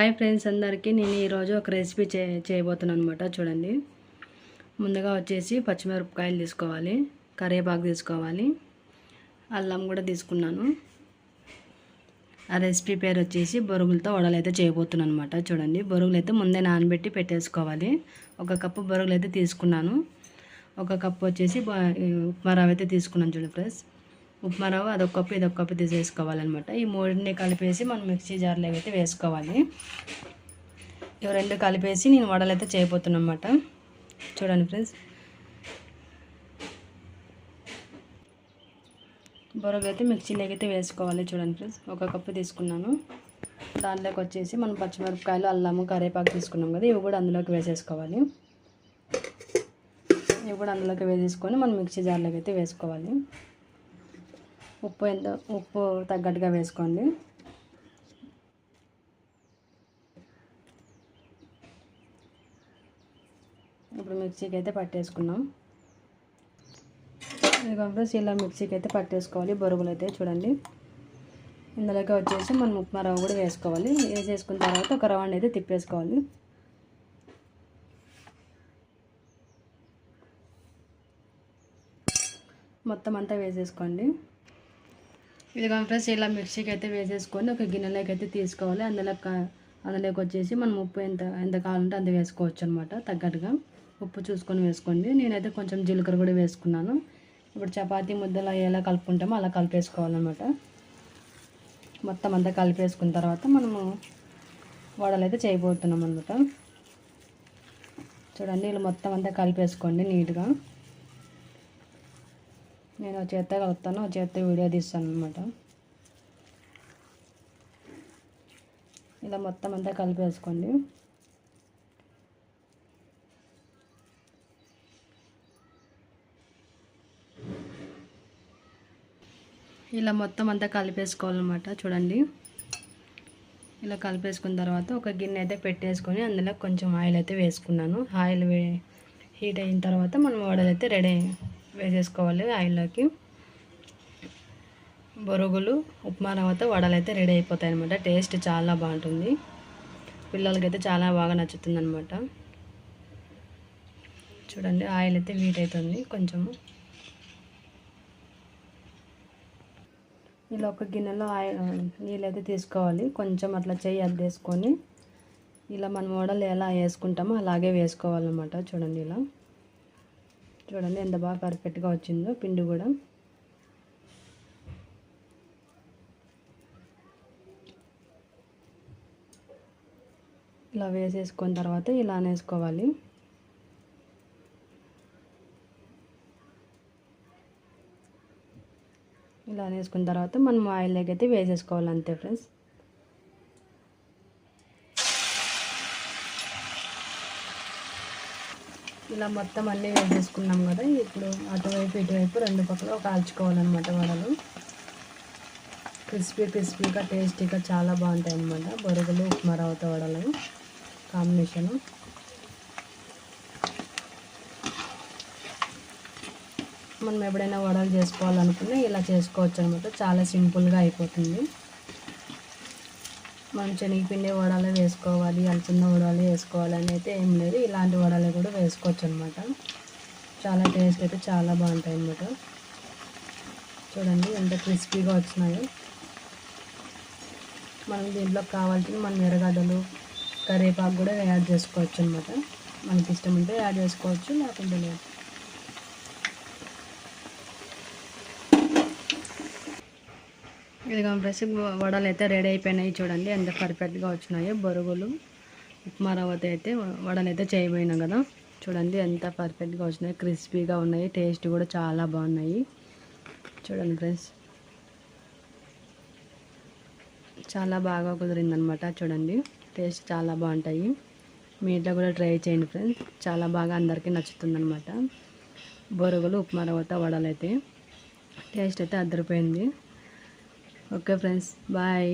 Hi friends అందరికీ నేను ఈరోజు ఒక రెసిపీ చేయబోతున్నాను అనమాట. చూడండి, ముందుగా వచ్చేసి పచ్చిమిరపకాయలు తీసుకోవాలి, కరివేపాకు తీసుకోవాలి, అల్లం కూడా తీసుకున్నాను. ఆ రెసిపీ పేరు వచ్చేసి బొరుగులతో వడలు అయితే చేయబోతున్నాను అనమాట. చూడండి, బొరుగులు అయితే ముందే నానబెట్టి పెట్టేసుకోవాలి. ఒక కప్పు బొరుగులు అయితే తీసుకున్నాను. ఒక కప్పు వచ్చేసి ఉప్మా రవ్వ అయితే తీసుకున్నాను. చూడండి ఫ్రెండ్స్, ఉప్మా రవ్వ అదొక కప్పు ఇదొక కప్పు తీసేసుకోవాలన్నమాట. ఈ మూడింటిని కలిపేసి మనం మిక్సీ జార్లో అయితే వేసుకోవాలి. ఇవి రెండు కలిపేసి నేను వడలు అయితే చేయబోతున్నాను అన్నమాట. చూడండి ఫ్రెండ్స్, బొరగ అయితే మిక్సీలోకి అయితే వేసుకోవాలి. చూడండి ఫ్రెండ్స్, ఒక కప్పు తీసుకున్నాను. దాంట్లోకి వచ్చేసి మనం పచ్చిమిరపకాయలు, అల్లము, కరివేపాకు తీసుకున్నాం కదా, ఇవి కూడా అందులోకి వేసేసుకోవాలి. ఇవి కూడా అందులోకి వేసేసుకొని మనం మిక్సీ జార్లోకి అయితే వేసుకోవాలి. ఉప్పు తగ్గట్టుగా వేసుకోండి. ఇప్పుడు మిక్సీకి అయితే పట్టేసుకున్నాం. ఇదిగోండి, ఇలా మిక్సీకి అయితే పట్టేసుకోవాలి బొరుగులు అయితే. చూడండి, ఇందులోకి వచ్చేసి మనం ఉప్మా రవ్వ కూడా వేసుకోవాలి. వేసేసుకున్న తర్వాత ఒక రౌండ్ అయితే తిప్పేసుకోవాలి. మొత్తం అంతా వేసేసుకోండి. ఇదిగో ఫ్రెండ్స్, ఇలా మిక్సీకి అయితే వేసేసుకొని ఒక గిన్నెలోకి అయితే తీసుకోవాలి. అందులోకి వచ్చేసి మనం ఉప్పు ఎంత కావాలంటే అంత వేసుకోవచ్చు అనమాట. తగ్గట్టుగా ఉప్పు చూసుకొని వేసుకోండి. నేనైతే కొంచెం జీలకర్ర కూడా వేసుకున్నాను. ఇప్పుడు చపాతీ ముద్దలు ఎలా కలుపుకుంటామో అలా కలిపేసుకోవాలన్నమాట. మొత్తం అంతా కలిపేసుకున్న తర్వాత మనము వడలు అయితే చేయబోతున్నాం అనమాట. చూడండి, ఇలా మొత్తం అంతా కలిపేసుకోండి నీట్గా. నేను చేత్తో కలుపుతాను, చేత్తో వీడియో తీస్తాను అనమాట. ఇలా మొత్తం అంతా కలిపేసుకోండి. ఇలా మొత్తం అంతా కలిపేసుకోవాలన్నమాట. చూడండి, ఇలా కలిపేసుకున్న తర్వాత ఒక గిన్నె అయితే పెట్టేసుకొని అందులో కొంచెం ఆయిల్ అయితే వేసుకున్నాను. ఆయిల్ హీట్ అయిన తర్వాత మనం వడలు అయితే రెడీ వేసేసుకోవాలి. ఆయిల్లోకి బొరుగులు, ఉప్మా రవ్వతో వడలు అయితే రెడీ అయిపోతాయి అనమాట. టేస్ట్ చాలా బాగుంటుంది, పిల్లలకైతే చాలా బాగా నచ్చుతుంది అనమాట. చూడండి, ఆయిల్ అయితే హీట్ అవుతుంది కొంచెము. ఇలా ఒక గిన్నెలో నీళ్ళు అయితే తీసుకోవాలి. కొంచెం అట్లా చెయ్యి అద్దేసుకొని ఇలా మనం వడలు ఎలా వేసుకుంటామో అలాగే వేసుకోవాలన్నమాట. చూడండి, ఇలా చూడండి ఎంత బాగా పర్ఫెక్ట్గా వచ్చిందో పిండి కూడా. ఇలా వేసేసుకున్న తర్వాత ఇలా అనేసుకోవాలి. ఇలా అనేసుకున్న తర్వాత మనం ఆయిల్లోకి అయితే వేసేసుకోవాలి, అంతే ఫ్రెండ్స్. ఇలా మొత్తం అన్నీ వేసేసుకున్నాం కదా. ఇప్పుడు అటువైపు ఇటువైపు రెండు పక్కల కాల్చుకోవాలన్నమాట వడలు. క్రిస్పీగా టేస్టీగా చాలా బాగుంటాయి అన్నమాట. బొరుగులు, ఉప్మా రవ్వతో వడలు కాంబినేషను. మనం ఎప్పుడైనా వడలు చేసుకోవాలనుకున్నా ఇలా చేసుకోవచ్చు అనమాట. చాలా సింపుల్గా అయిపోతుంది. మనం శనగపిండి వడలు వేసుకోవాలి, అలసంద వడలు వేసుకోవాలి అని అయితే ఏం లేదు. ఇలాంటి వడలు కూడా వేసుకోవచ్చు అనమాట. చాలా టేస్ట్ అయితే చాలా బాగుంటాయి అన్నమాట. చూడండి ఎంత క్రిస్పీగా వచ్చినాయో. మనం దీంట్లో కావాల్సిన మనం ఎర్రగడ్డలు, కరివేపాకు కూడా యాడ్ చేసుకోవచ్చు అనమాట. మనకి ఇష్టం ఉంటే యాడ్ చేసుకోవచ్చు, లేకుంటే లేదు. ఇదిగో ఫ్రెష్ వడలు అయితే రెడీ అయిపోయినాయి. చూడండి ఎంత పర్ఫెక్ట్గా వచ్చినాయో. బొరుగులు, ఉప్మా రవ్వతో అయితే వడలు అయితే చేయబోయినాం కదా. చూడండి ఎంత పర్ఫెక్ట్గా వచ్చినాయి, క్రిస్పీగా ఉన్నాయి, టేస్ట్ కూడా చాలా బాగున్నాయి. చూడండి ఫ్రెండ్స్, చాలా బాగా కుదిరిందనమాట. చూడండి, టేస్ట్ చాలా బాగుంటాయి. మీ ఇంట్లో కూడా ట్రై చేయండి ఫ్రెండ్స్, చాలా బాగా అందరికీ నచ్చుతుందనమాట. బొరుగులు, ఉప్మా రవ్వతో వడలు అయితే టేస్ట్ అయితే అదిరిపోయింది. Okay friends, bye.